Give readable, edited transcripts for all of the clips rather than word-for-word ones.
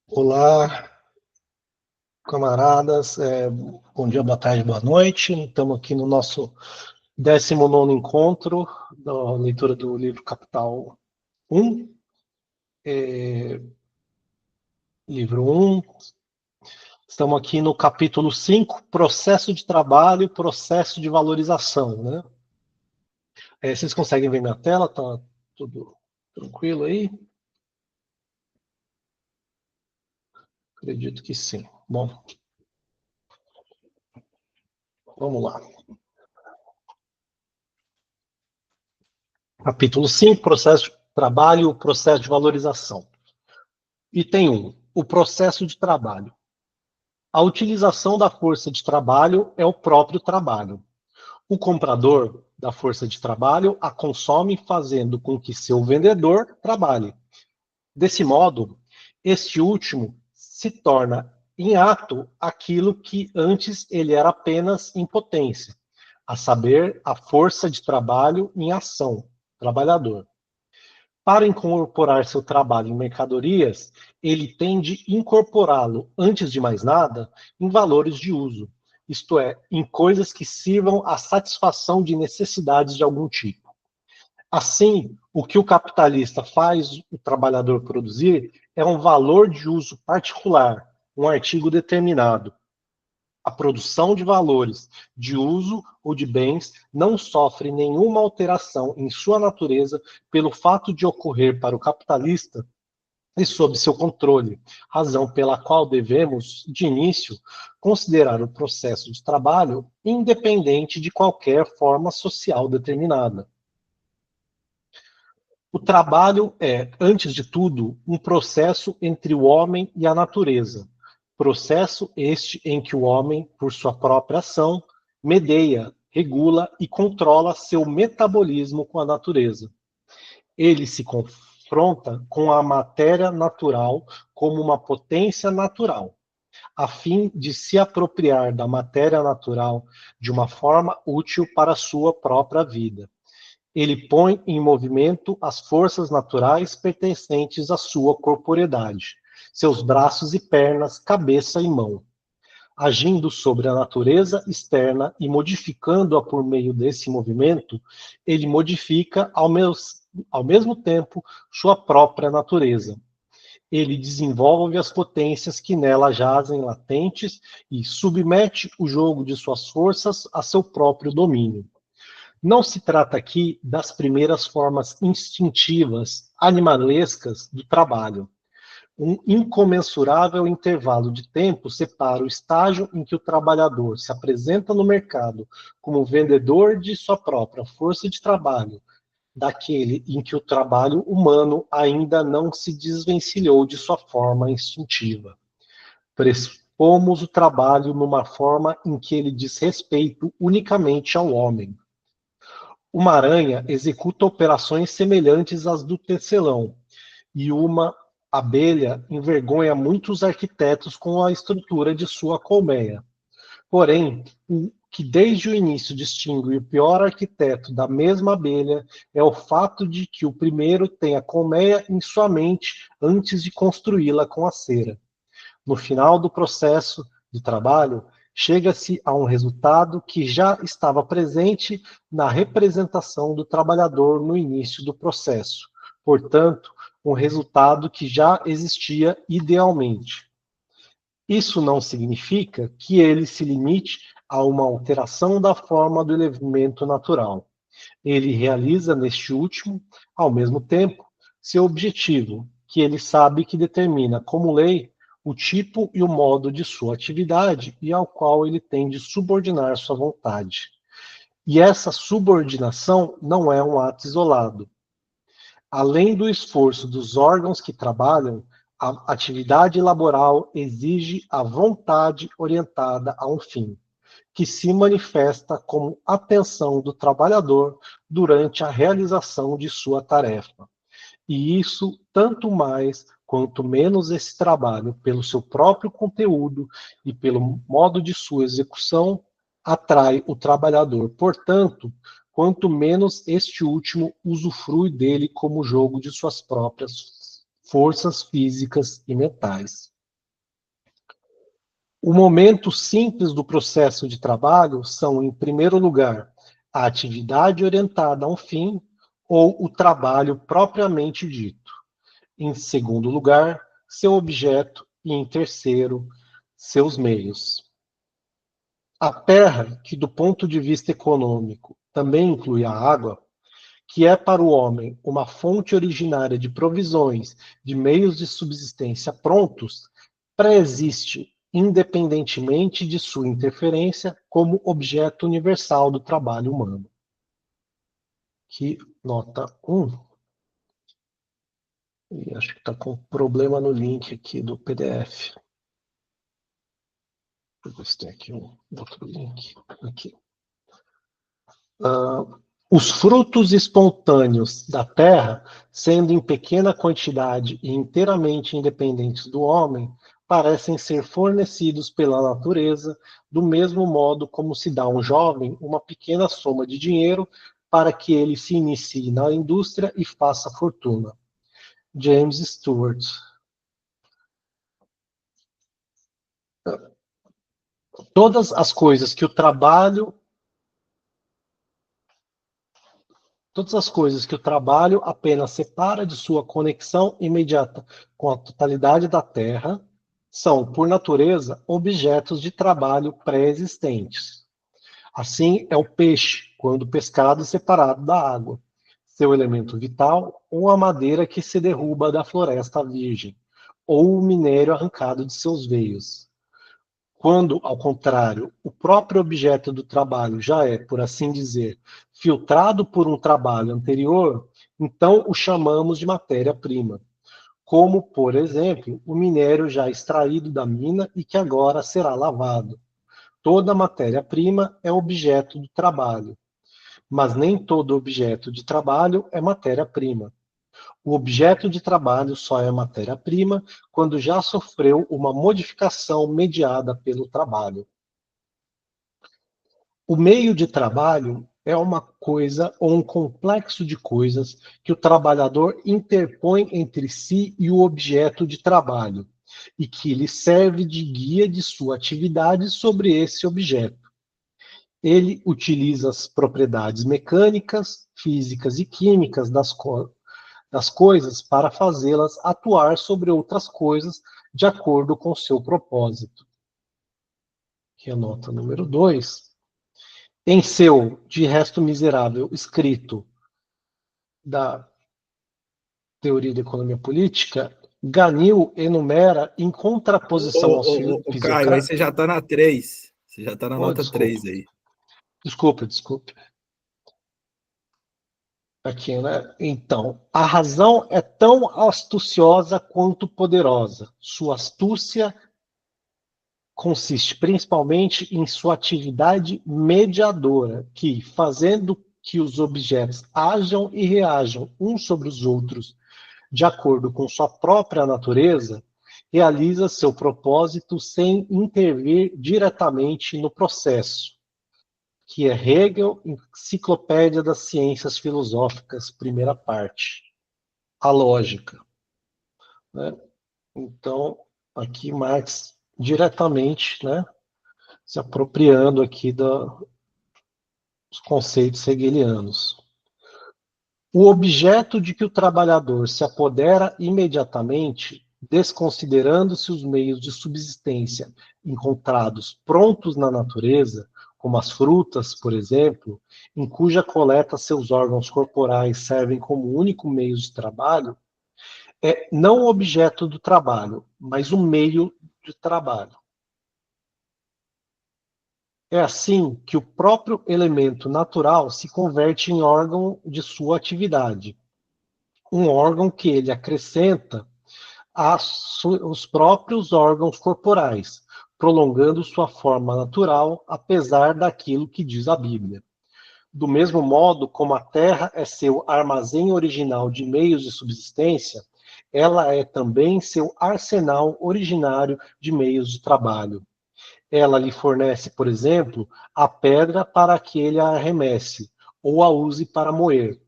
Olá, camaradas. Bom dia, boa tarde, boa noite. Estamos aqui no nosso 19º encontro da leitura do livro Capital 1, livro 1. Estamos aqui no capítulo 5, processo de trabalho e processo de valorização, né? Vocês conseguem ver minha tela? Tá tudo tranquilo aí? Acredito que sim. Bom, vamos lá. Capítulo 5, processo de trabalho e processo de valorização. Item 1, o processo de trabalho. A utilização da força de trabalho é o próprio trabalho. O comprador da força de trabalho a consome fazendo com que seu vendedor trabalhe. Desse modo, este último se torna em ato aquilo que antes ele era apenas em potência, a saber, a força de trabalho em ação, trabalhador. Para incorporar seu trabalho em mercadorias, ele tem de incorporá-lo, antes de mais nada, em valores de uso, isto é, em coisas que sirvam à satisfação de necessidades de algum tipo. Assim, o que o capitalista faz o trabalhador produzir é um valor de uso particular, um artigo determinado. A produção de valores de uso ou de bens não sofre nenhuma alteração em sua natureza pelo fato de ocorrer para o capitalista e sob seu controle, razão pela qual devemos, de início, considerar o processo de trabalho independente de qualquer forma social determinada. O trabalho é, antes de tudo, um processo entre o homem e a natureza. Processo este em que o homem, por sua própria ação, medeia, regula e controla seu metabolismo com a natureza. Ele se confronta com a matéria natural como uma potência natural, a fim de se apropriar da matéria natural de uma forma útil para a sua própria vida. Ele põe em movimento as forças naturais pertencentes à sua corporeidade, seus braços e pernas, cabeça e mão. Agindo sobre a natureza externa e modificando-a por meio desse movimento, ele modifica ao mesmo tempo sua própria natureza. Ele desenvolve as potências que nela jazem latentes e submete o jogo de suas forças a seu próprio domínio. Não se trata aqui das primeiras formas instintivas, animalescas do trabalho. Um incomensurável intervalo de tempo separa o estágio em que o trabalhador se apresenta no mercado como vendedor de sua própria força de trabalho, daquele em que o trabalho humano ainda não se desvencilhou de sua forma instintiva. Pressupomos o trabalho numa forma em que ele diz respeito unicamente ao homem. Uma aranha executa operações semelhantes às do tecelão, e uma abelha envergonha muitos arquitetos com a estrutura de sua colmeia. Porém, o que desde o início distingue o pior arquiteto da mesma abelha é o fato de que o primeiro tem a colmeia em sua mente antes de construí-la com a cera. No final do processo de trabalho, chega-se a um resultado que já estava presente na representação do trabalhador no início do processo. Portanto, um resultado que já existia idealmente. Isso não significa que ele se limite a uma alteração da forma do elemento natural. Ele realiza neste último, ao mesmo tempo, seu objetivo, que ele sabe que determina como lei o tipo e o modo de sua atividade e ao qual ele tem de subordinar sua vontade. E essa subordinação não é um ato isolado. Além do esforço dos órgãos que trabalham, a atividade laboral exige a vontade orientada a um fim, que se manifesta como atenção do trabalhador durante a realização de sua tarefa. E isso tanto mais quanto menos esse trabalho, pelo seu próprio conteúdo e pelo modo de sua execução, atrai o trabalhador. Portanto, quanto menos este último usufrui dele como jogo de suas próprias forças físicas e mentais. O momento simples do processo de trabalho são, em primeiro lugar, a atividade orientada a um fim ou o trabalho propriamente dito. Em segundo lugar, seu objeto e, em terceiro, seus meios. A terra, que do ponto de vista econômico também inclui a água, que é para o homem uma fonte originária de provisões, de meios de subsistência prontos, pré-existe independentemente de sua interferência como objeto universal do trabalho humano. Que nota 1. E acho que está com problema no link aqui do PDF. Deixa eu ver se tem aqui um outro link. Aqui. Os frutos espontâneos da terra, sendo em pequena quantidade e inteiramente independentes do homem, parecem ser fornecidos pela natureza, do mesmo modo como se dá a um jovem uma pequena soma de dinheiro para que ele se inicie na indústria e faça fortuna. James Stewart. Todas as coisas que o trabalho Todas as coisas que o trabalho apenas separa de sua conexão imediata com a totalidade da Terra são, por natureza, objetos de trabalho pré-existentes. Assim é o peixe, quando pescado e separado da água, seu elemento vital, ou a madeira que se derruba da floresta virgem, ou o minério arrancado de seus veios. Quando, ao contrário, o próprio objeto do trabalho já é, por assim dizer, filtrado por um trabalho anterior, então o chamamos de matéria-prima, como, por exemplo, o minério já extraído da mina e que agora será lavado. Toda matéria-prima é objeto do trabalho, mas nem todo objeto de trabalho é matéria-prima. O objeto de trabalho só é matéria-prima quando já sofreu uma modificação mediada pelo trabalho. O meio de trabalho é uma coisa ou um complexo de coisas que o trabalhador interpõe entre si e o objeto de trabalho, e que lhe serve de guia de sua atividade sobre esse objeto. Ele utiliza as propriedades mecânicas, físicas e químicas das coisas para fazê-las atuar sobre outras coisas de acordo com seu propósito. Que é a nota número 2. Em seu, de resto miserável, escrito da teoria da economia política, Ganil enumera, em contraposição aos Caio, aí fisiocratas. você já está na 3. Você já está na Oh, nota desculpa, 3 aí. desculpa. Aqui, né? Então, a razão é tão astuciosa quanto poderosa. Sua astúcia consiste principalmente em sua atividade mediadora, que, fazendo que os objetos ajam e reajam uns sobre os outros de acordo com sua própria natureza, realiza seu propósito sem intervir diretamente no processo, que é Hegel, Enciclopédia das Ciências Filosóficas, primeira parte, a lógica. Né? Então, aqui Marx diretamente, né, se apropriando aqui dos conceitos hegelianos. O objeto de que o trabalhador se apodera imediatamente, desconsiderando-se os meios de subsistência encontrados prontos na natureza, como as frutas, por exemplo, em cuja coleta seus órgãos corporais servem como único meio de trabalho, é não o objeto do trabalho, mas o meio de trabalho. É assim que o próprio elemento natural se converte em órgão de sua atividade, um órgão que ele acrescenta aos próprios órgãos corporais, prolongando sua forma natural, apesar daquilo que diz a Bíblia. Do mesmo modo como a terra é seu armazém original de meios de subsistência, ela é também seu arsenal originário de meios de trabalho. Ela lhe fornece, por exemplo, a pedra para que ele a arremesse, ou a use para moer.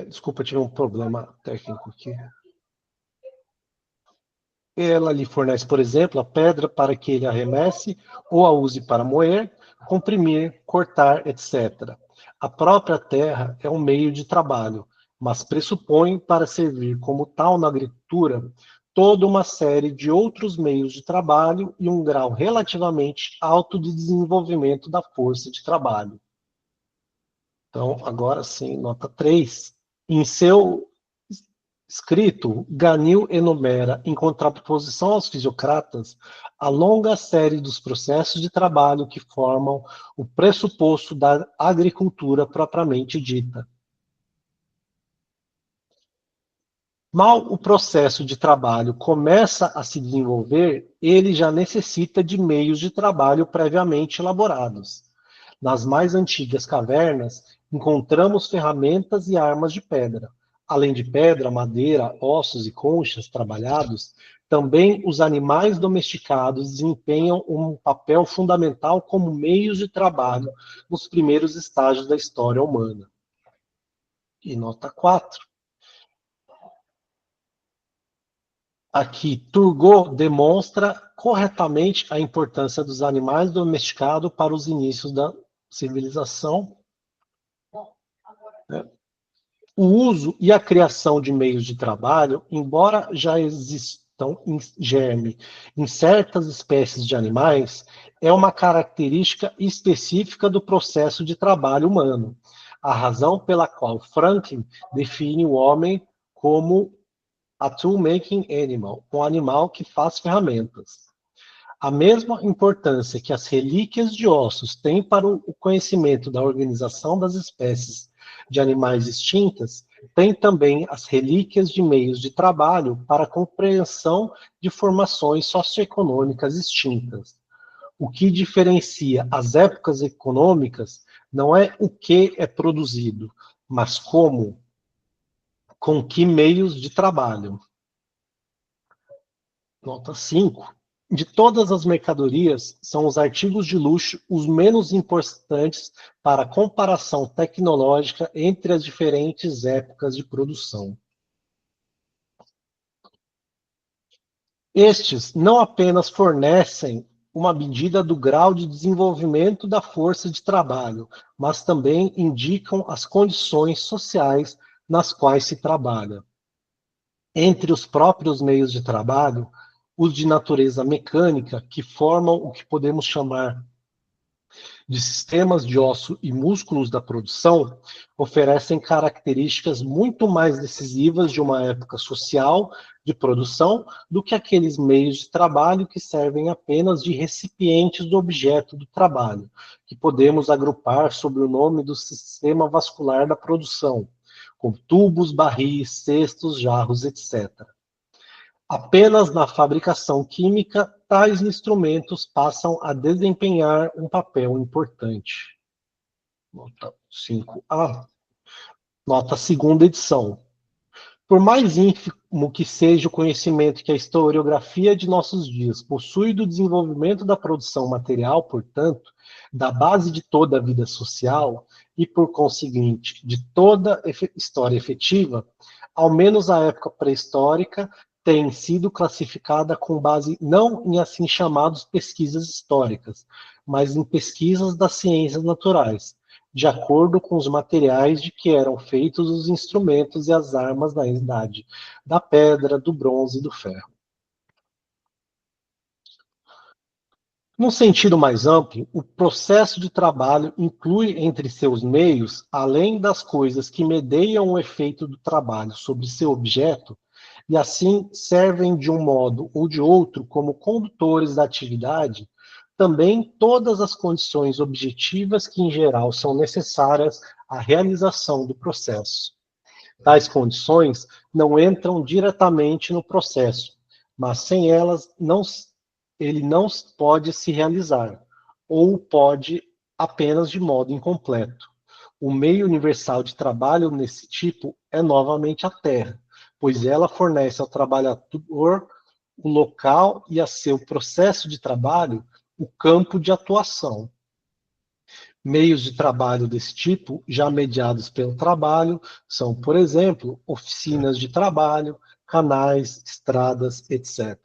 Desculpa, tive um problema técnico aqui. Ela lhe fornece, por exemplo, a pedra para que ele arremesse ou a use para moer, comprimir, cortar, etc. A própria terra é um meio de trabalho, mas pressupõe, para servir como tal na agricultura, toda uma série de outros meios de trabalho e um grau relativamente alto de desenvolvimento da força de trabalho. Então, agora sim, nota 3. Em seu escrito, Ganil enumera, em contraposição aos fisiocratas, a longa série dos processos de trabalho que formam o pressuposto da agricultura propriamente dita. Mal o processo de trabalho começa a se desenvolver, ele já necessita de meios de trabalho previamente elaborados. Nas mais antigas cavernas, encontramos ferramentas e armas de pedra. Além de pedra, madeira, ossos e conchas trabalhados, também os animais domesticados desempenham um papel fundamental como meios de trabalho nos primeiros estágios da história humana. E nota 4. Aqui, Turgot demonstra corretamente a importância dos animais domesticados para os inícios da civilização, né? O uso e a criação de meios de trabalho, embora já existam em germe em certas espécies de animais, é uma característica específica do processo de trabalho humano, a razão pela qual Franklin define o homem como a tool-making animal, um animal que faz ferramentas. A mesma importância que as relíquias de ossos têm para o conhecimento da organização das espécies de animais extintas, tem também as relíquias de meios de trabalho para a compreensão de formações socioeconômicas extintas. O que diferencia as épocas econômicas não é o que é produzido, mas como, com que meios de trabalho. Nota 5. De todas as mercadorias, são os artigos de luxo os menos importantes para a comparação tecnológica entre as diferentes épocas de produção. Estes não apenas fornecem uma medida do grau de desenvolvimento da força de trabalho, mas também indicam as condições sociais nas quais se trabalha. Entre os próprios meios de trabalho, os de natureza mecânica, que formam o que podemos chamar de sistemas de osso e músculos da produção, oferecem características muito mais decisivas de uma época social de produção do que aqueles meios de trabalho que servem apenas de recipientes do objeto do trabalho, que podemos agrupar sob o nome do sistema vascular da produção, com tubos, barris, cestos, jarros, etc. Apenas na fabricação química, tais instrumentos passam a desempenhar um papel importante. Nota 5A. Nota segunda edição. Por mais ínfimo que seja o conhecimento que a historiografia de nossos dias possui do desenvolvimento da produção material, portanto, da base de toda a vida social e, por conseguinte, de toda história efetiva, ao menos a época pré-histórica tem sido classificada com base não em assim chamadas pesquisas históricas, mas em pesquisas das ciências naturais, de acordo com os materiais de que eram feitos os instrumentos e as armas da idade da pedra, do bronze e do ferro. Num sentido mais amplo, o processo de trabalho inclui entre seus meios, além das coisas que medeiam o efeito do trabalho sobre seu objeto, e assim servem de um modo ou de outro como condutores da atividade, também todas as condições objetivas que, em geral, são necessárias à realização do processo. Tais condições não entram diretamente no processo, mas sem elas ele não pode se realizar, ou pode apenas de modo incompleto. O meio universal de trabalho nesse tipo é novamente a terra, pois ela fornece ao trabalhador o local e a seu processo de trabalho o campo de atuação. Meios de trabalho desse tipo, já mediados pelo trabalho, são, por exemplo, oficinas de trabalho, canais, estradas, etc.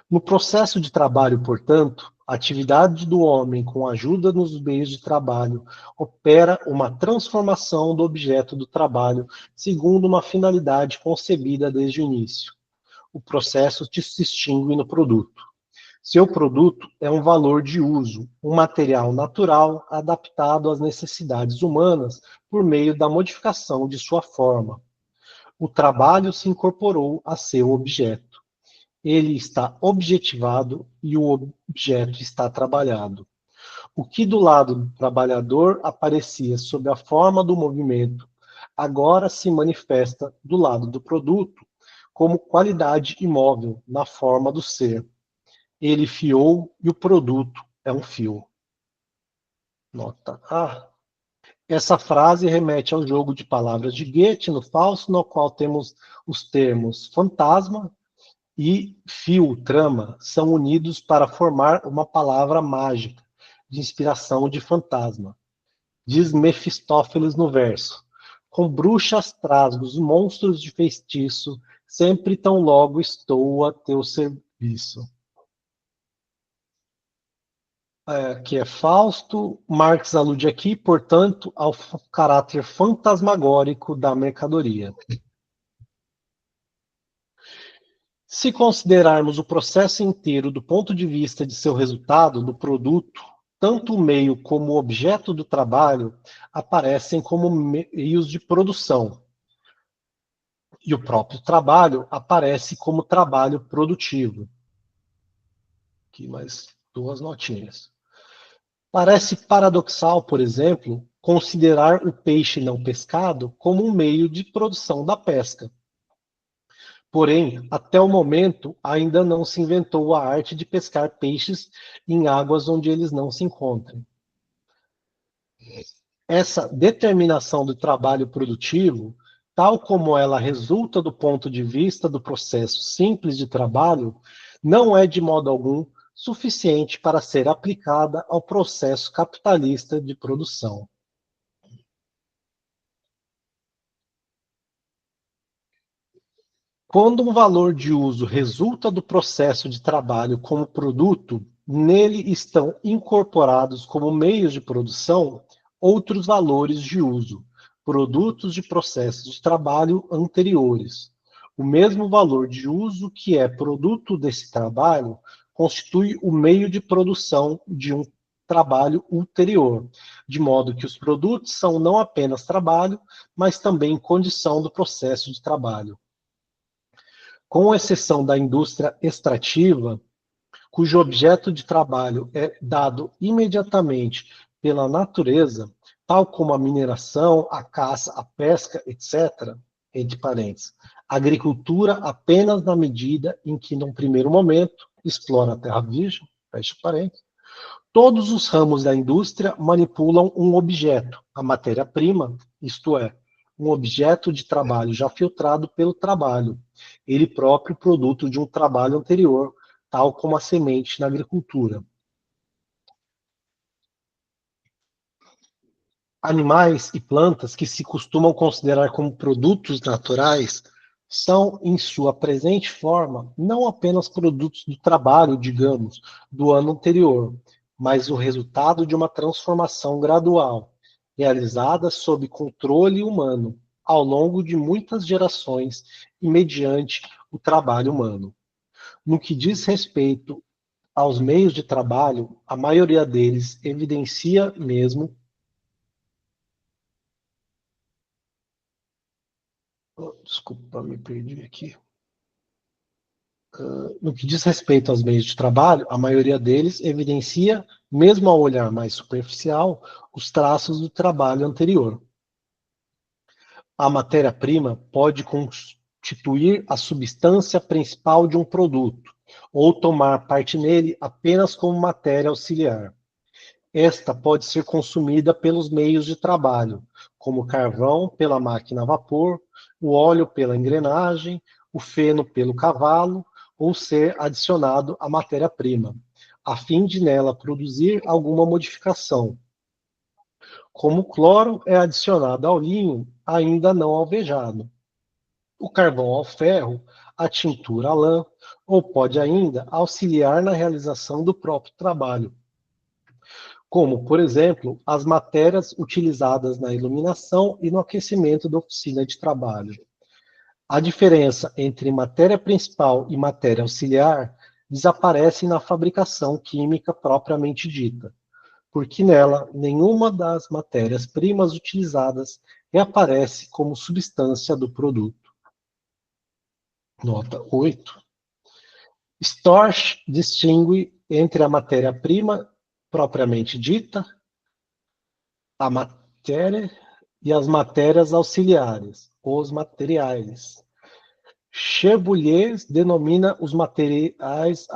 No processo de trabalho, portanto, a atividade do homem com ajuda nos meios de trabalho opera uma transformação do objeto do trabalho segundo uma finalidade concebida desde o início. O processo se distingue no produto. Seu produto é um valor de uso, um material natural adaptado às necessidades humanas por meio da modificação de sua forma. O trabalho se incorporou a seu objeto. Ele está objetivado e o objeto está trabalhado. O que do lado do trabalhador aparecia sob a forma do movimento, agora se manifesta do lado do produto como qualidade imóvel na forma do ser. Ele fiou e o produto é um fio. Nota A. Essa frase remete ao jogo de palavras de Goethe, no Fausto, no qual temos os termos fantasma e fio, trama, são unidos para formar uma palavra mágica, de inspiração de fantasma. Diz Mefistófeles no verso: com bruxas trasgos, monstros de feitiço, sempre tão logo estou a teu serviço. Que é Fausto. Marx alude aqui, portanto, ao caráter fantasmagórico da mercadoria. Se considerarmos o processo inteiro do ponto de vista de seu resultado, do produto, tanto o meio como o objeto do trabalho aparecem como meios de produção. E o próprio trabalho aparece como trabalho produtivo. Aqui mais duas notinhas. Parece paradoxal, por exemplo, considerar o peixe não pescado como um meio de produção da pesca. Porém, até o momento, ainda não se inventou a arte de pescar peixes em águas onde eles não se encontram. Essa determinação do trabalho produtivo, tal como ela resulta do ponto de vista do processo simples de trabalho, não é de modo algum suficiente para ser aplicada ao processo capitalista de produção. Quando um valor de uso resulta do processo de trabalho como produto, nele estão incorporados como meios de produção outros valores de uso, produtos de processos de trabalho anteriores. O mesmo valor de uso que é produto desse trabalho constitui o meio de produção de um trabalho ulterior, de modo que os produtos são não apenas trabalho, mas também condição do processo de trabalho. Com exceção da indústria extrativa, cujo objeto de trabalho é dado imediatamente pela natureza, tal como a mineração, a caça, a pesca, etc., entre parênteses, agricultura apenas na medida em que, num primeiro momento, explora a terra virgem, fecha parênteses, todos os ramos da indústria manipulam um objeto, a matéria-prima, isto é, um objeto de trabalho já filtrado pelo trabalho, ele próprio produto de um trabalho anterior, tal como a semente na agricultura. Animais e plantas que se costumam considerar como produtos naturais são, em sua presente forma, não apenas produtos do trabalho, digamos, do ano anterior, mas o resultado de uma transformação gradual, realizada sob controle humano, ao longo de muitas gerações e mediante o trabalho humano. No que diz respeito aos meios de trabalho, a maioria deles evidencia mesmo. Desculpa, me perdi aqui. No que diz respeito aos meios de trabalho, a maioria deles evidencia, mesmo ao olhar mais superficial, os traços do trabalho anterior. A matéria-prima pode constituir a substância principal de um produto, ou tomar parte nele apenas como matéria auxiliar. Esta pode ser consumida pelos meios de trabalho, como o carvão pela máquina a vapor, o óleo pela engrenagem, o feno pelo cavalo, ou ser adicionado à matéria-prima, a fim de nela produzir alguma modificação, como o cloro é adicionado ao linho ainda não alvejado, o carvão ao ferro, a tintura à lã, ou pode ainda auxiliar na realização do próprio trabalho, como, por exemplo, as matérias utilizadas na iluminação e no aquecimento da oficina de trabalho. A diferença entre matéria principal e matéria auxiliar desaparece na fabricação química propriamente dita, porque nela nenhuma das matérias-primas utilizadas reaparece como substância do produto. Nota 8. Storch distingue entre a matéria-prima propriamente dita, a matéria, e as matérias auxiliares, os materiais. Cherbuliez denomina os materiais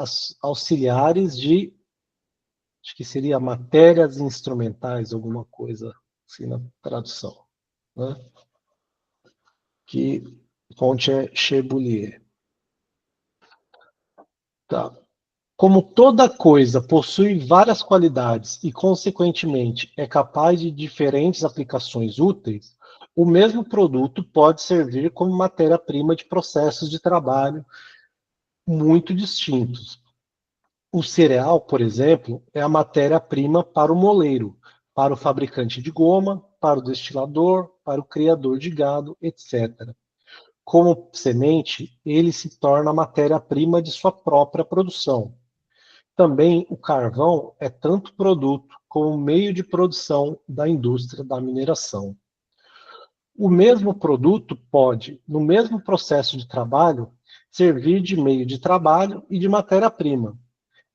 auxiliares de, acho que seria matérias instrumentais, alguma coisa assim na tradução, né? Que fonte é Cherbuliez. Tá. Como toda coisa possui várias qualidades e, consequentemente, é capaz de diferentes aplicações úteis, o mesmo produto pode servir como matéria-prima de processos de trabalho muito distintos. O cereal, por exemplo, é a matéria-prima para o moleiro, para o fabricante de goma, para o destilador, para o criador de gado, etc. Como semente, ele se torna a matéria-prima de sua própria produção. Também o carvão é tanto produto como meio de produção da indústria da mineração. O mesmo produto pode, no mesmo processo de trabalho, servir de meio de trabalho e de matéria-prima.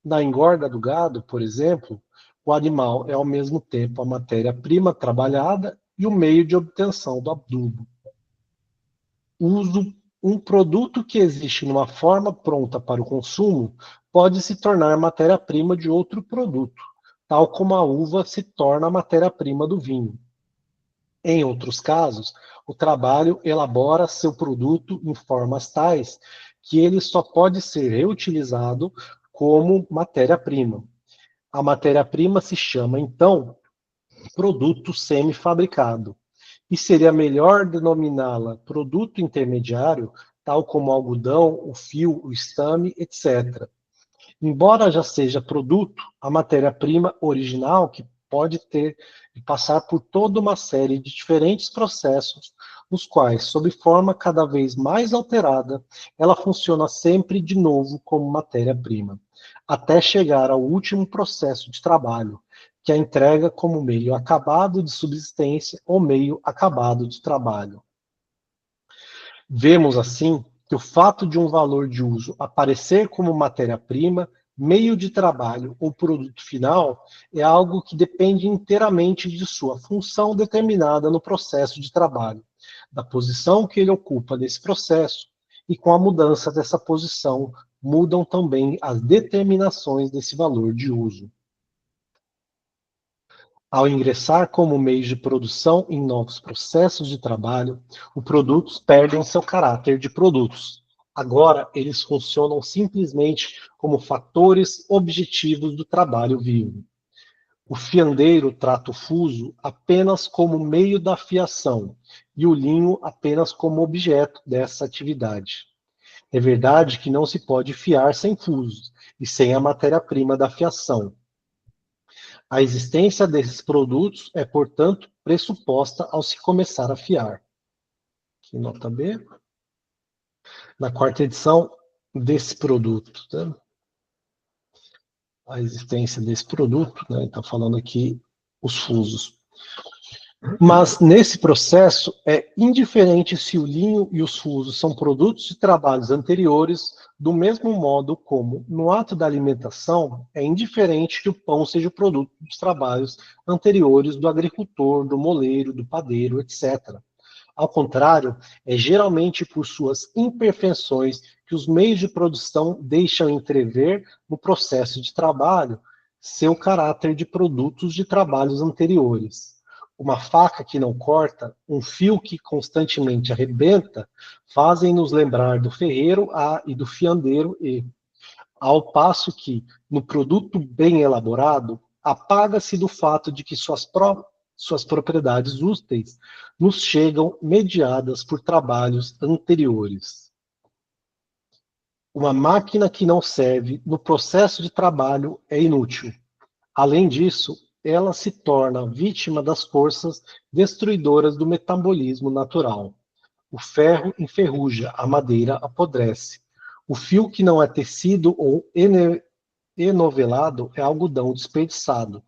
Na engorda do gado, por exemplo, o animal é ao mesmo tempo a matéria-prima trabalhada e o meio de obtenção do adubo. Um produto que existe numa forma pronta para o consumo pode se tornar matéria-prima de outro produto, tal como a uva se torna a matéria-prima do vinho. Em outros casos, o trabalho elabora seu produto em formas tais que ele só pode ser reutilizado como matéria-prima. A matéria-prima se chama, então, produto semi-fabricado, e seria melhor denominá-la produto intermediário, tal como o algodão, o fio, o estame, etc. Embora já seja produto, a matéria-prima original, que pode ter de passar por toda uma série de diferentes processos, nos quais, sob forma cada vez mais alterada, ela funciona sempre de novo como matéria-prima, até chegar ao último processo de trabalho, que a entrega como meio acabado de subsistência ou meio acabado de trabalho. Vemos, assim, que o fato de um valor de uso aparecer como matéria-prima, meio de trabalho ou produto final é algo que depende inteiramente de sua função determinada no processo de trabalho, da posição que ele ocupa nesse processo, e com a mudança dessa posição mudam também as determinações desse valor de uso. Ao ingressar como meio de produção em novos processos de trabalho, os produtos perdem seu caráter de produtos. Agora, eles funcionam simplesmente como fatores objetivos do trabalho vivo. O fiandeiro trata o fuso apenas como meio da fiação e o linho apenas como objeto dessa atividade. É verdade que não se pode fiar sem fusos e sem a matéria-prima da fiação. A existência desses produtos é, portanto, pressuposta ao se começar a fiar. Aqui, nota B. Na quarta edição desse produto, tá? A existência desse produto, né? Está falando aqui os fusos. Mas nesse processo é indiferente se o linho e os fusos são produtos de trabalhos anteriores, do mesmo modo como, no ato da alimentação, é indiferente que o pão seja o produto dos trabalhos anteriores do agricultor, do moleiro, do padeiro, etc. Ao contrário, é geralmente por suas imperfeições que os meios de produção deixam entrever no processo de trabalho seu caráter de produtos de trabalhos anteriores. Uma faca que não corta, um fio que constantemente arrebenta, fazem-nos lembrar do ferreiro A e do fiandeiro E, ao passo que, no produto bem elaborado, apaga-se do fato de que suas propriedades úteis nos chegam mediadas por trabalhos anteriores. Uma máquina que não serve no processo de trabalho é inútil. Além disso, ela se torna vítima das forças destruidoras do metabolismo natural. O ferro enferruja, a madeira apodrece. O fio que não é tecido ou enovelado é algodão desperdiçado.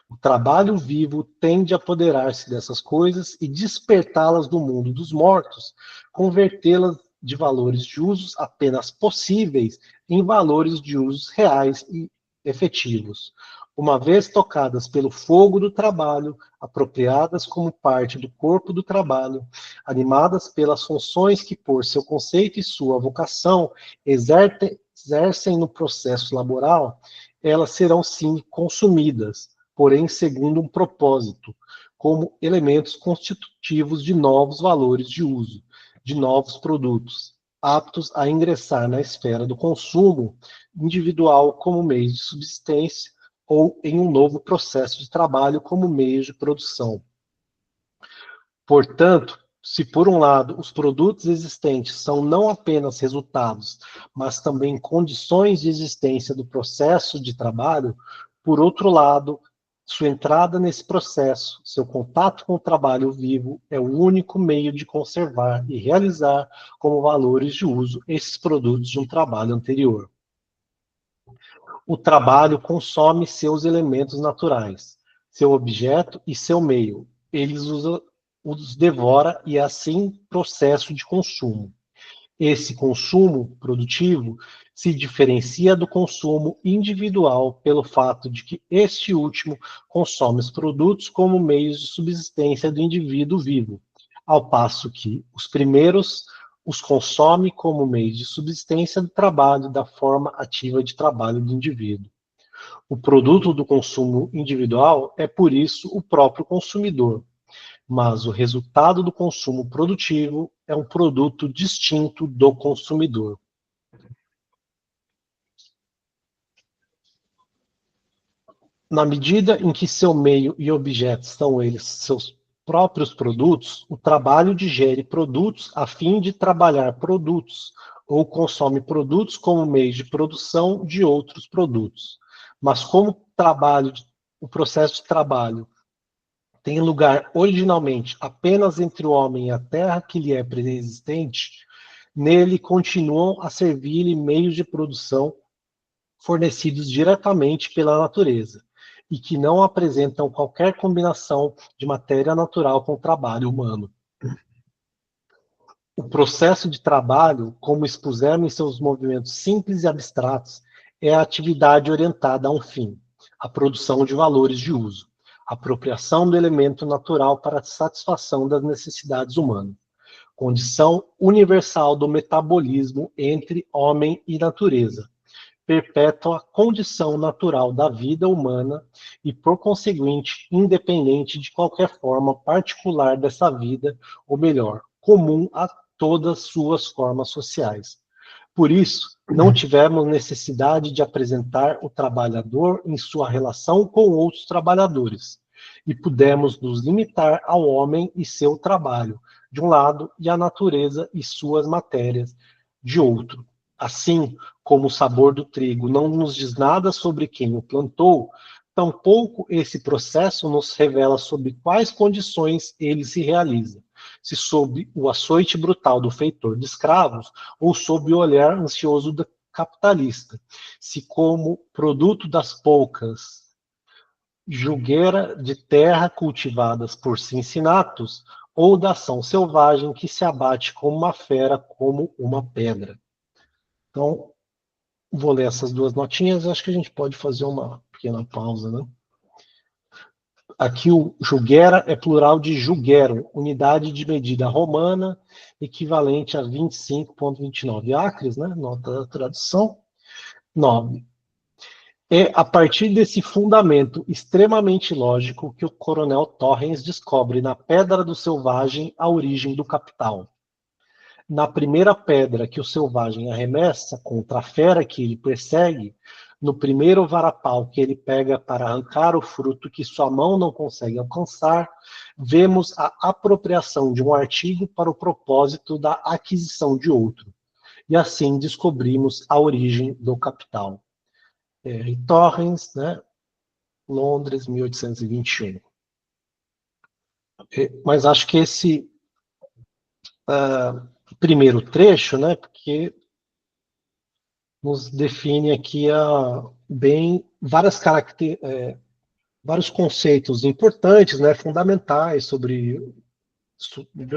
O trabalho vivo tende a apoderar-se dessas coisas e despertá-las do mundo dos mortos, convertê-las de valores de usos apenas possíveis em valores de usos reais e efetivos. Uma vez tocadas pelo fogo do trabalho, apropriadas como parte do corpo do trabalho, animadas pelas funções que, por seu conceito e sua vocação, exercem no processo laboral, elas serão sim consumidas, porém segundo um propósito, como elementos constitutivos de novos valores de uso, de novos produtos, aptos a ingressar na esfera do consumo individual como meio de subsistência ou em um novo processo de trabalho como meio de produção. Portanto, se por um lado os produtos existentes são não apenas resultados, mas também condições de existência do processo de trabalho, por outro lado, sua entrada nesse processo, seu contato com o trabalho vivo é o único meio de conservar e realizar como valores de uso esses produtos de um trabalho anterior. O trabalho consome seus elementos naturais, seu objeto e seu meio. Eles os devora e é assim processo de consumo. Esse consumo produtivo se diferencia do consumo individual pelo fato de que este último consome os produtos como meios de subsistência do indivíduo vivo, ao passo que os primeiros os consome como meios de subsistência do trabalho, da forma ativa de trabalho do indivíduo. O produto do consumo individual é, por isso, o próprio consumidor, mas o resultado do consumo produtivo é um produto distinto do consumidor. Na medida em que seu meio e objetos são eles seus próprios produtos, o trabalho digere produtos a fim de trabalhar produtos, ou consome produtos como meio de produção de outros produtos. Mas como o processo de trabalho tem lugar originalmente apenas entre o homem e a terra que lhe é preexistente, nele continuam a servir-lhe meios de produção fornecidos diretamente pela natureza, e que não apresentam qualquer combinação de matéria natural com o trabalho humano. O processo de trabalho, como expusemos em seus movimentos simples e abstratos, é a atividade orientada a um fim, a produção de valores de uso, a apropriação do elemento natural para a satisfação das necessidades humanas, condição universal do metabolismo entre homem e natureza, perpétua condição natural da vida humana e, por conseguinte, independente de qualquer forma particular dessa vida, ou melhor, comum a todas suas formas sociais. Por isso, não tivemos necessidade de apresentar o trabalhador em sua relação com outros trabalhadores, e pudemos nos limitar ao homem e seu trabalho, de um lado, e à natureza e suas matérias, de outro. Assim como o sabor do trigo não nos diz nada sobre quem o plantou, tampouco esse processo nos revela sob quais condições ele se realiza, se sob o açoite brutal do feitor de escravos ou sob o olhar ansioso do capitalista, se como produto das poucas jugueira de terra cultivadas por Cincinnatus ou da ação selvagem que se abate como uma fera, como uma pedra. Então, vou ler essas duas notinhas, acho que a gente pode fazer uma pequena pausa, né? Aqui o juguera é plural de jugero, unidade de medida romana, equivalente a 25,29 acres, né? Nota da tradução. 9. É a partir desse fundamento extremamente lógico que o coronel Torrens descobre na Pedra do Selvagem a origem do capital. Na primeira pedra que o selvagem arremessa contra a fera que ele persegue, no primeiro varapau que ele pega para arrancar o fruto que sua mão não consegue alcançar, vemos a apropriação de um artigo para o propósito da aquisição de outro. E assim descobrimos a origem do capital. Torrens, né? Londres, 1821. Mas acho que esse primeiro trecho, né, porque nos define aqui bem vários conceitos importantes, né, fundamentais sobre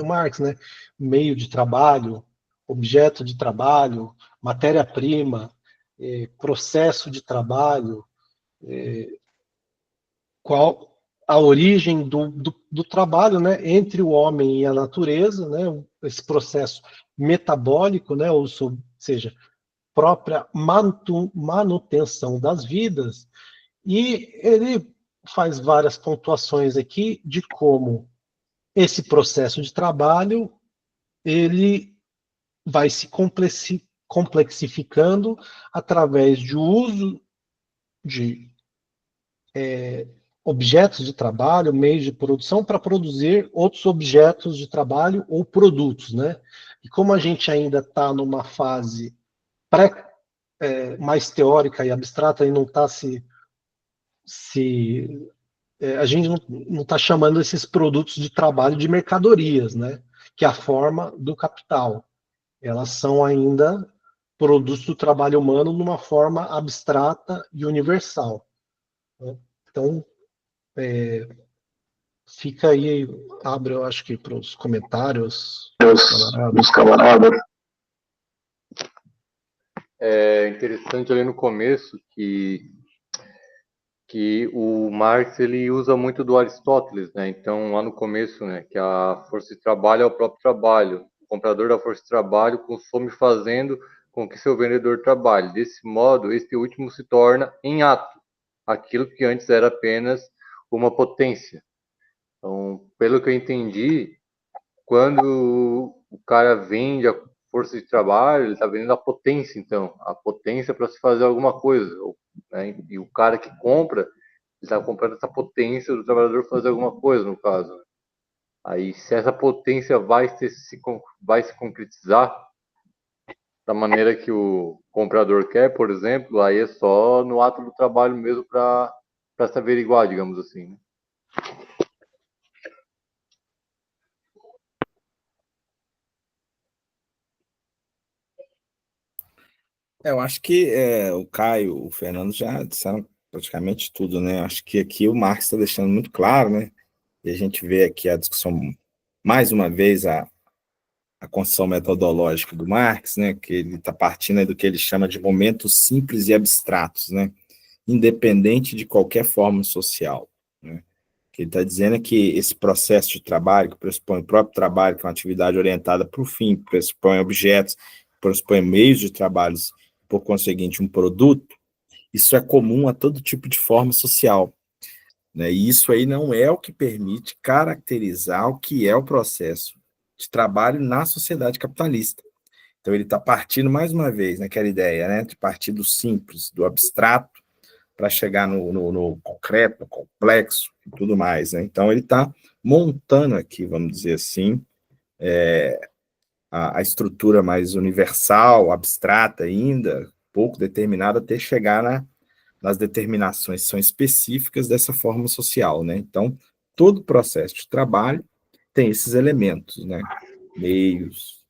Marx, né, meio de trabalho, objeto de trabalho, matéria-prima, processo de trabalho, qual a origem do trabalho, né, entre o homem e a natureza, né, esse processo metabólico, né, ou seja, própria manutenção das vidas, e ele faz várias pontuações aqui de como esse processo de trabalho ele vai se complexificando através do uso de objetos de trabalho, meios de produção, para produzir outros objetos de trabalho ou produtos, né? E como a gente ainda está numa fase mais teórica e abstrata e não está a gente não está chamando esses produtos de trabalho de mercadorias, né? Que é a forma do capital. Elas são ainda produtos do trabalho humano numa forma abstrata e universal, né? Então, fica aí, abre, eu acho que para os comentários dos camaradas. É interessante ali no começo que o Marx ele usa muito do Aristóteles, né? Então, lá no começo, né, que a força de trabalho é o próprio trabalho. O comprador da força de trabalho consome fazendo com que seu vendedor trabalhe. Desse modo, este último se torna em ato aquilo que antes era apenas uma potência. Então, pelo que eu entendi, quando o cara vende a força de trabalho, ele está vendendo a potência, então, a potência para se fazer alguma coisa, né? E o cara que compra, ele está comprando essa potência do trabalhador fazer alguma coisa, no caso, né? Aí, se essa potência vai se concretizar da maneira que o comprador quer, por exemplo, aí é só no ato do trabalho mesmo para se averiguar, digamos assim, né? Eu acho que o Caio, o Fernando já disseram praticamente tudo, né? Acho que aqui o Marx está deixando muito claro, né? E a gente vê aqui a discussão, mais uma vez, a construção metodológica do Marx, né? Que ele está partindo aí do que ele chama de momentos simples e abstratos, né? Independente de qualquer forma social, né? Que ele está dizendo é que esse processo de trabalho, que pressupõe o próprio trabalho, que é uma atividade orientada para o fim, pressupõe objetos, pressupõe meios de trabalho, por conseguinte, um produto, isso é comum a todo tipo de forma social, né? E isso aí não é o que permite caracterizar o que é o processo de trabalho na sociedade capitalista. Então, ele está partindo, mais uma vez, naquela ideia, né, de partir do simples, do abstrato, para chegar no concreto, no complexo e tudo mais, né? Então, ele está montando aqui, vamos dizer assim, a estrutura mais universal, abstrata ainda, pouco determinada, até chegar nas determinações que são específicas dessa forma social, né? Então, todo processo de trabalho tem esses elementos, né? Meios,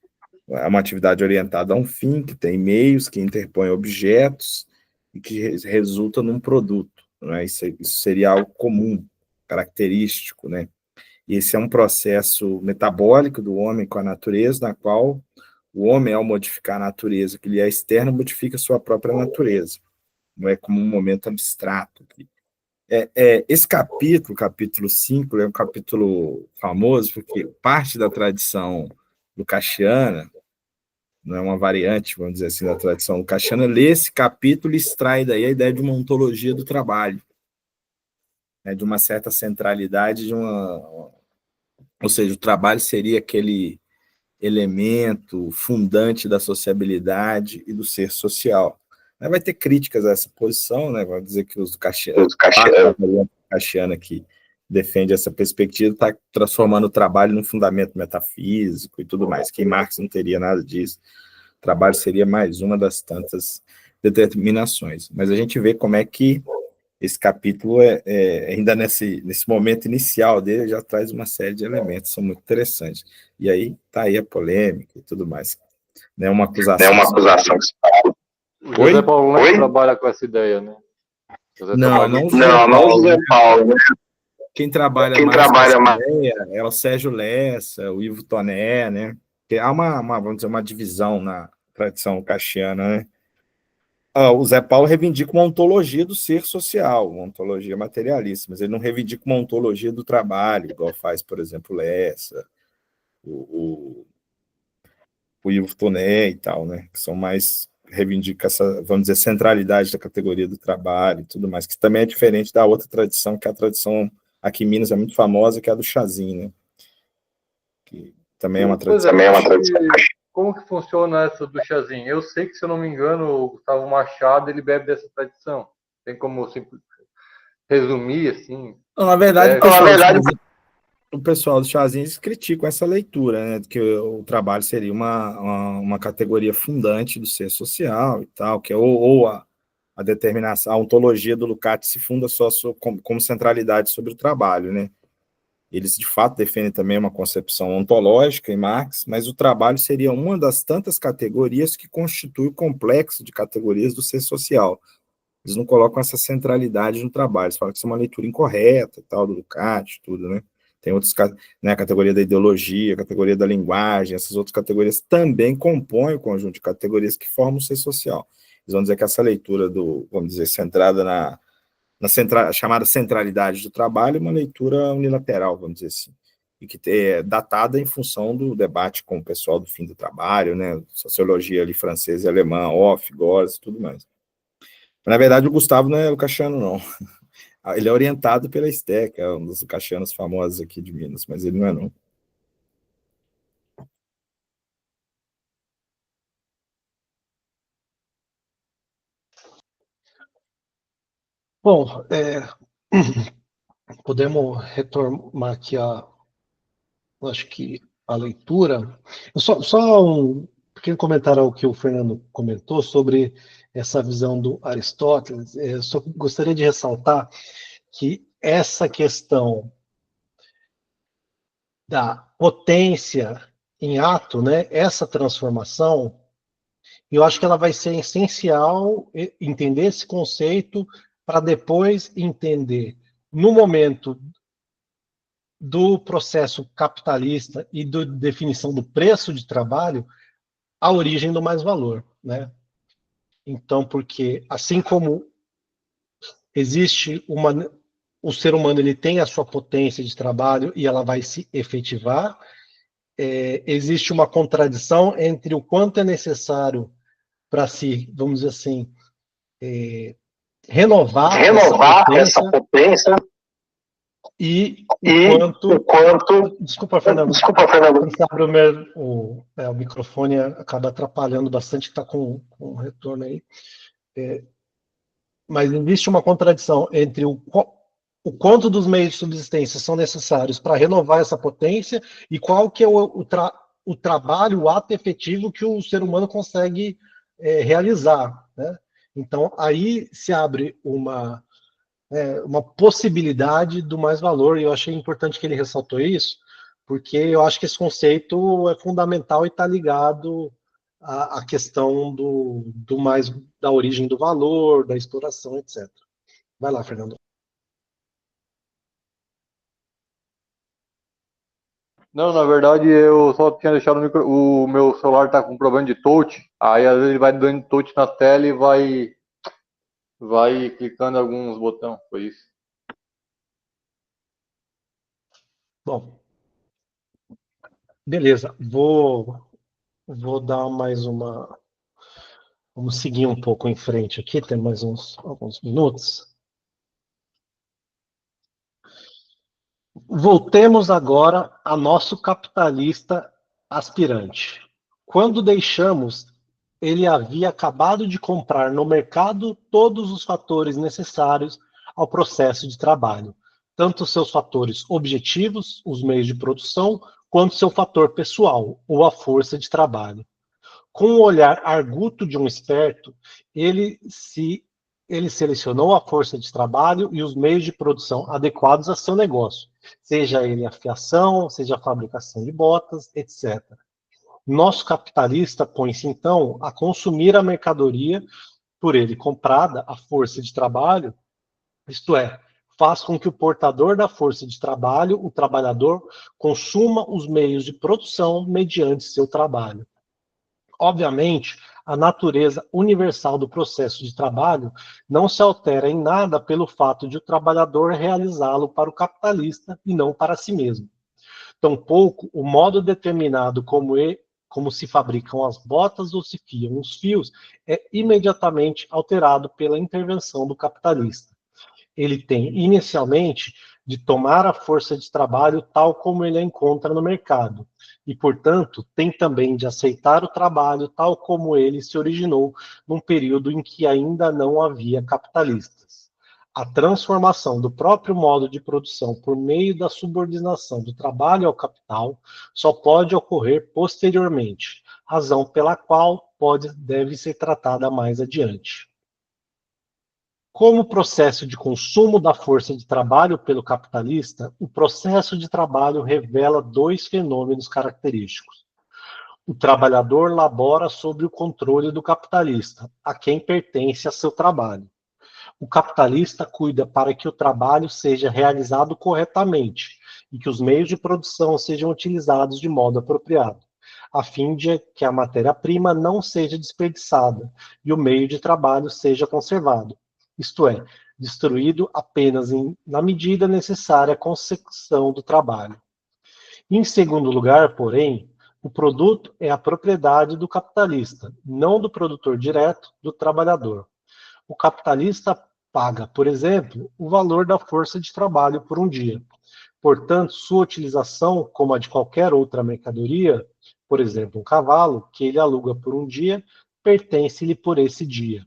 é uma atividade orientada a um fim, que tem meios, que interpõe objetos e que resulta num produto, né? Isso seria algo comum, característico, né? E esse é um processo metabólico do homem com a natureza, na qual o homem, ao modificar a natureza que lhe é externa, modifica a sua própria natureza. Não é como um momento abstrato. Esse capítulo 5, é um capítulo famoso, porque parte da tradição lucasiana, não é uma variante, vamos dizer assim, da tradição lucasiana, lê esse capítulo e extrai daí a ideia de uma ontologia do trabalho, né, de uma certa centralidade, ou seja, o trabalho seria aquele elemento fundante da sociabilidade e do ser social. Vai ter críticas a essa posição, né? Vai dizer que os Cashiana que defende essa perspectiva está transformando o trabalho num fundamento metafísico e tudo mais, que em Marx não teria nada disso. O trabalho seria mais uma das tantas determinações. Mas a gente vê como é que esse capítulo, ainda nesse momento inicial dele, já traz uma série de elementos, são muito interessantes. E aí está aí a polêmica e tudo mais. Né, uma acusação. O José Paulo não trabalha com essa ideia, né? Não o José Paulo. Né? Quem trabalha mais com essa ideia é o Sérgio Lessa, o Ivo Toné, né? Que há vamos dizer, uma divisão na tradição cashiana, né? O Zé Paulo reivindica uma ontologia do ser social, uma ontologia materialista, mas ele não reivindica uma ontologia do trabalho, igual faz, por exemplo, Lessa, o Ivo Toné e tal, né? Que são mais, reivindica essa, vamos dizer, centralidade da categoria do trabalho e tudo mais, que também é diferente da outra tradição, que é a tradição aqui em Minas é muito famosa, que é a do chazinho, né? Que também é uma tradição. Como que funciona essa do chazinho? Eu sei que, se eu não me engano, o Gustavo Machado, ele bebe dessa tradição. Tem como resumir, assim? Não, na verdade, o pessoal do chazinho critica essa leitura, né? Que o trabalho seria uma categoria fundante do ser social e tal, que é ou a determinação, a ontologia do Lukács se funda só como centralidade sobre o trabalho, né? Eles, de fato, defendem também uma concepção ontológica em Marx, mas o trabalho seria uma das tantas categorias que constitui o complexo de categorias do ser social. Eles não colocam essa centralidade no trabalho, eles falam que isso é uma leitura incorreta, tal, do Lukács, tudo, né? Tem outros, né, a categoria da ideologia, a categoria da linguagem, essas outras categorias também compõem o conjunto de categorias que formam o ser social. Eles vão dizer que essa leitura vamos dizer, centrada na chamada centralidade do trabalho, é uma leitura unilateral, vamos dizer assim, e que é datada em função do debate com o pessoal do fim do trabalho, né, sociologia ali francesa e alemã, Hoff, Gorz e tudo mais. Mas, na verdade, o Gustavo não é lucasiano, não. Ele é orientado pela Esté, que é um dos lucasianos famosos aqui de Minas, mas ele não é, não. Bom, podemos retomar aqui acho que a leitura. Só um pequeno comentário ao que o Fernando comentou sobre essa visão do Aristóteles. Só gostaria de ressaltar que essa questão da potência em ato, né, essa transformação, eu acho que ela vai ser essencial entender esse conceito para depois entender, no momento do processo capitalista e da definição do preço de trabalho, a origem do mais-valor, né? Então, porque assim como existe o ser humano, ele tem a sua potência de trabalho e ela vai se efetivar, existe uma contradição entre o quanto é necessário para se, vamos dizer assim, renovar essa potência e o quanto... Desculpa, Fernando. O microfone acaba atrapalhando bastante, está com retorno aí. Mas existe uma contradição entre o quanto dos meios de subsistência são necessários para renovar essa potência e qual que é o trabalho, o ato efetivo que o ser humano consegue realizar, né? Então, aí se abre uma possibilidade do mais-valor, e eu achei importante que ele ressaltou isso, porque eu acho que esse conceito é fundamental e está ligado à questão da origem do valor, da exploração, etc. Vai lá, Fernando. Não, na verdade, eu só tinha deixado o meu celular tá com problema de touch, aí às vezes ele vai dando touch na tela e vai clicando em alguns botões, foi isso. Bom, beleza, vou dar mais uma... Vamos seguir um pouco em frente aqui, tem mais alguns minutos. Voltemos agora a nosso capitalista aspirante. Quando deixamos ele havia acabado de comprar no mercado todos os fatores necessários ao processo de trabalho, tanto seus fatores objetivos, os meios de produção, quanto seu fator pessoal, ou a força de trabalho. Com o olhar arguto de um esperto, ele selecionou a força de trabalho e os meios de produção adequados a seu negócio, seja ele a fiação, seja a fabricação de botas, etc. Nosso capitalista põe-se, então, a consumir a mercadoria por ele comprada, a força de trabalho, isto é, faz com que o portador da força de trabalho, o trabalhador, consuma os meios de produção mediante seu trabalho. Obviamente, a natureza universal do processo de trabalho não se altera em nada pelo fato de o trabalhador realizá-lo para o capitalista e não para si mesmo. Tampouco o modo determinado como se fabricam as botas ou se fiam os fios é imediatamente alterado pela intervenção do capitalista. Ele tem, inicialmente, de tomar a força de trabalho tal como ele a encontra no mercado, e, portanto, tem também de aceitar o trabalho tal como ele se originou num período em que ainda não havia capitalistas. A transformação do próprio modo de produção por meio da subordinação do trabalho ao capital só pode ocorrer posteriormente, razão pela qual deve ser tratada mais adiante. Como o processo de consumo da força de trabalho pelo capitalista, o processo de trabalho revela dois fenômenos característicos. O trabalhador labora sob o controle do capitalista, a quem pertence a seu trabalho. O capitalista cuida para que o trabalho seja realizado corretamente e que os meios de produção sejam utilizados de modo apropriado, a fim de que a matéria-prima não seja desperdiçada e o meio de trabalho seja conservado, isto é, destruído apenas na medida necessária à consecução do trabalho. Em segundo lugar, porém, o produto é a propriedade do capitalista, não do produtor direto, do trabalhador. O capitalista paga, por exemplo, o valor da força de trabalho por um dia. Portanto, sua utilização, como a de qualquer outra mercadoria, por exemplo, um cavalo, que ele aluga por um dia, pertence-lhe por esse dia.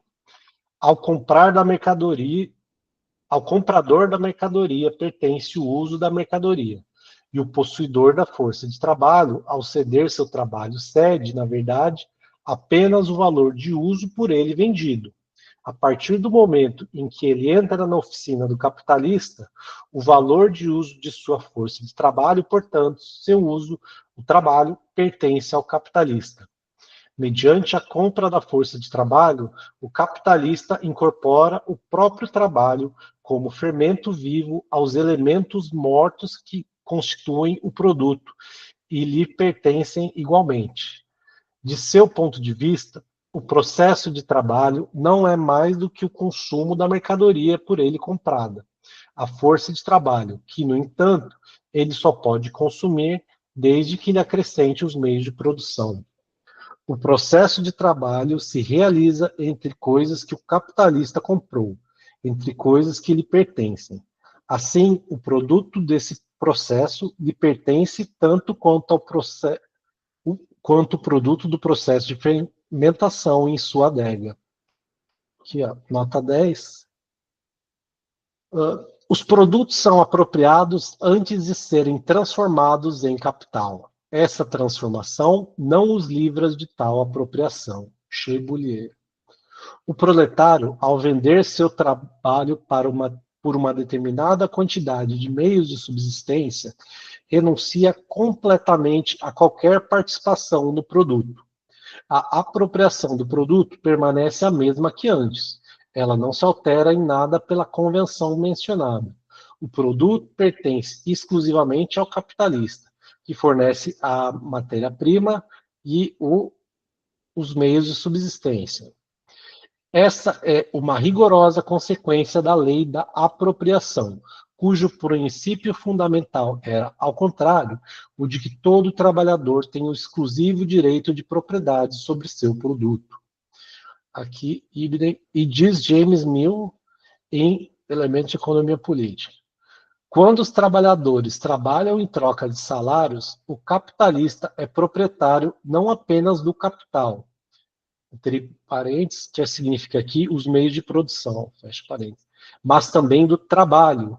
Ao comprador da mercadoria pertence o uso da mercadoria, e o possuidor da força de trabalho, ao ceder seu trabalho, cede, na verdade, apenas o valor de uso por ele vendido. A partir do momento em que ele entra na oficina do capitalista, o valor de uso de sua força de trabalho, portanto, seu uso, o trabalho, pertence ao capitalista. Mediante a compra da força de trabalho, o capitalista incorpora o próprio trabalho como fermento vivo aos elementos mortos que constituem o produto e lhe pertencem igualmente. De seu ponto de vista, o processo de trabalho não é mais do que o consumo da mercadoria por ele comprada. A força de trabalho, que, no entanto, ele só pode consumir desde que lhe acrescente os meios de produção. O processo de trabalho se realiza entre coisas que o capitalista comprou, entre coisas que lhe pertencem. Assim, o produto desse processo lhe pertence tanto quanto o produto do processo de fermentação em sua adega. Aqui, ó, nota 10. Os produtos são apropriados antes de serem transformados em capital. Essa transformação não os livra de tal apropriação. Cheboulier. O proletário, ao vender seu trabalho por uma determinada quantidade de meios de subsistência, renuncia completamente a qualquer participação no produto. A apropriação do produto permanece a mesma que antes. Ela não se altera em nada pela convenção mencionada. O produto pertence exclusivamente ao capitalista, que fornece a matéria-prima e os meios de subsistência. Essa é uma rigorosa consequência da lei da apropriação, cujo princípio fundamental era, ao contrário, o de que todo trabalhador tem o exclusivo direito de propriedade sobre seu produto. Aqui, e diz James Mill em Elementos de Economia Política. Quando os trabalhadores trabalham em troca de salários, o capitalista é proprietário não apenas do capital, entre parênteses, que significa aqui os meios de produção, fecha parênteses, mas também do trabalho.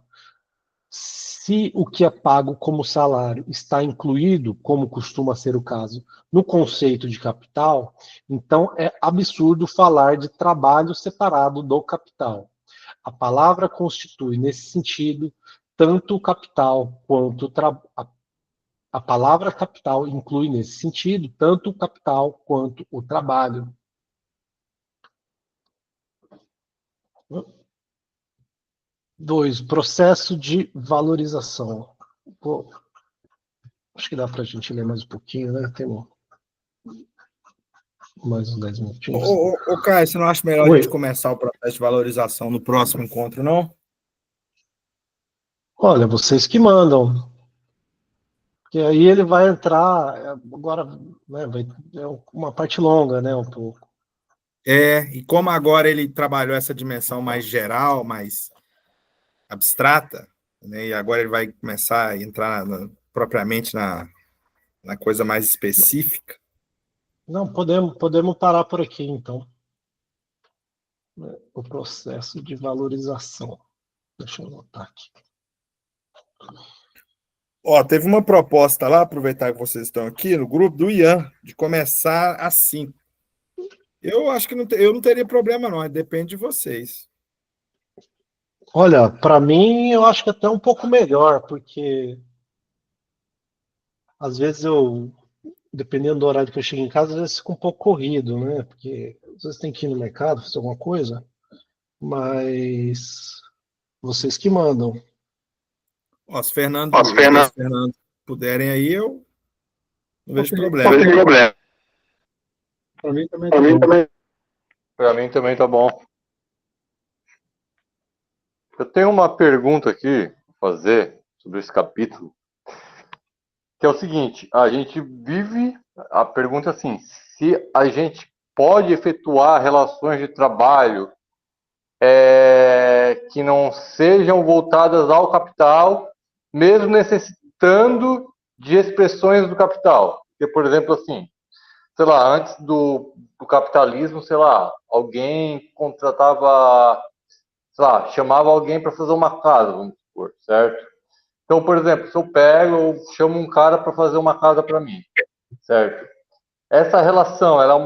Se o que é pago como salário está incluído, como costuma ser o caso, no conceito de capital, então é absurdo falar de trabalho separado do capital. A palavra constitui, nesse sentido, tanto o capital quanto o trabalho. A palavra capital inclui, nesse sentido, tanto o capital quanto o trabalho. 2, processo de valorização. Pô, acho que dá para a gente ler mais um pouquinho, né? Temos mais uns 10 minutinhos. Ô, Caio, você não acha melhor Oi. a gente começar o processo de valorização no próximo encontro, não? Olha, vocês que mandam. Porque aí ele vai entrar, agora, né, é uma parte longa, né, um pouco. E como agora ele trabalhou essa dimensão mais geral, mais abstrata, né, e agora ele vai começar a entrar propriamente na coisa mais específica. Não, podemos parar por aqui, então. O processo de valorização. Deixa eu anotar aqui. Ó, teve uma proposta lá, aproveitar que vocês estão aqui no grupo do Ian, de começar assim. Eu acho que eu não teria problema, não, depende de vocês. Olha, para mim, eu acho que até um pouco melhor, porque às vezes dependendo do horário que eu chego em casa, às vezes fica um pouco corrido, né? Porque às vezes tem que ir no mercado, fazer alguma coisa, mas vocês que mandam. Ó, se Fernando e Fernando puderem aí, eu não vejo problema. Não tem problema. Para mim também Para mim também. Para mim também tá bom. Eu tenho uma pergunta aqui para fazer sobre esse capítulo, que é o seguinte: a gente vive, a pergunta é assim, se a gente pode efetuar relações de trabalho que não sejam voltadas ao capital, mesmo necessitando de expressões do capital. Porque, por exemplo, assim, sei lá, antes do capitalismo, sei lá, alguém contratava, sei lá, chamava alguém para fazer uma casa, vamos supor, certo? Então, por exemplo, se eu chamo um cara para fazer uma casa para mim, certo? Essa relação, ela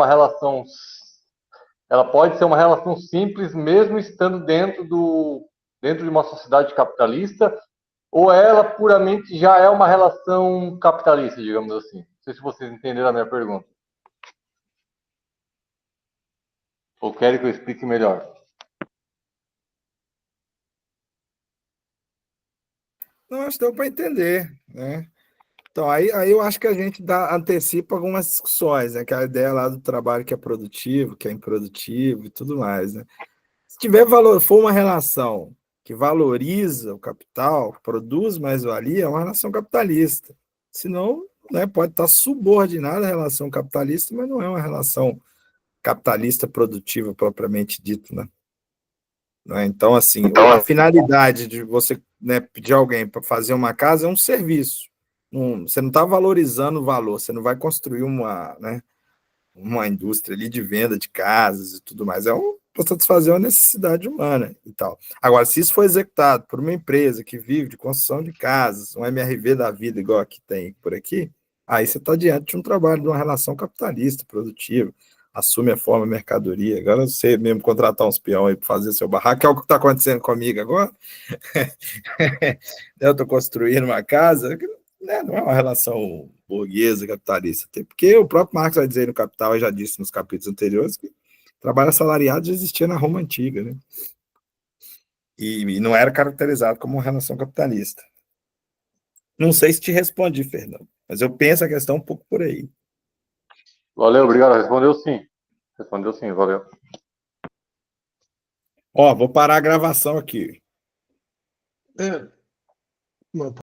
pode ser uma relação simples, mesmo estando dentro de uma sociedade capitalista, ou ela puramente já é uma relação capitalista, digamos assim. Não sei se vocês entenderam a minha pergunta. Ou querem que eu explique melhor? Não, acho que deu para entender, né? Então, aí eu acho que a gente antecipa algumas discussões, né? Que é a ideia lá do trabalho que é produtivo, que é improdutivo e tudo mais, né? Se tiver valor, for uma relação que valoriza o capital, produz mais-valia, é uma relação capitalista. Senão, né, pode estar subordinada à relação capitalista, mas não é uma relação capitalista produtiva propriamente dito, né? Então, assim, a finalidade de você, né, pedir alguém para fazer uma casa é um serviço. Você não está valorizando o valor, você não vai construir né, uma indústria ali de venda de casas e tudo mais. É para satisfazer uma necessidade humana e tal. Agora, se isso for executado por uma empresa que vive de construção de casas, um MRV da vida, igual aqui tem por aqui, aí você está diante de um trabalho, de uma relação capitalista, produtiva, assume a forma mercadoria. Agora você mesmo contratar uns peão aí para fazer seu barraco, que é o que está acontecendo comigo agora. Eu estou construindo uma casa, né, não é uma relação burguesa, capitalista, até porque o próprio Marx vai dizer no Capital, eu já disse nos capítulos anteriores, que trabalho assalariado já existia na Roma Antiga, né? E não era caracterizado como uma relação capitalista. Não sei se te respondi, Fernando, mas eu penso a questão um pouco por aí. Valeu, obrigado. Respondeu sim. Respondeu sim, valeu. Ó, vou parar a gravação aqui. É, não,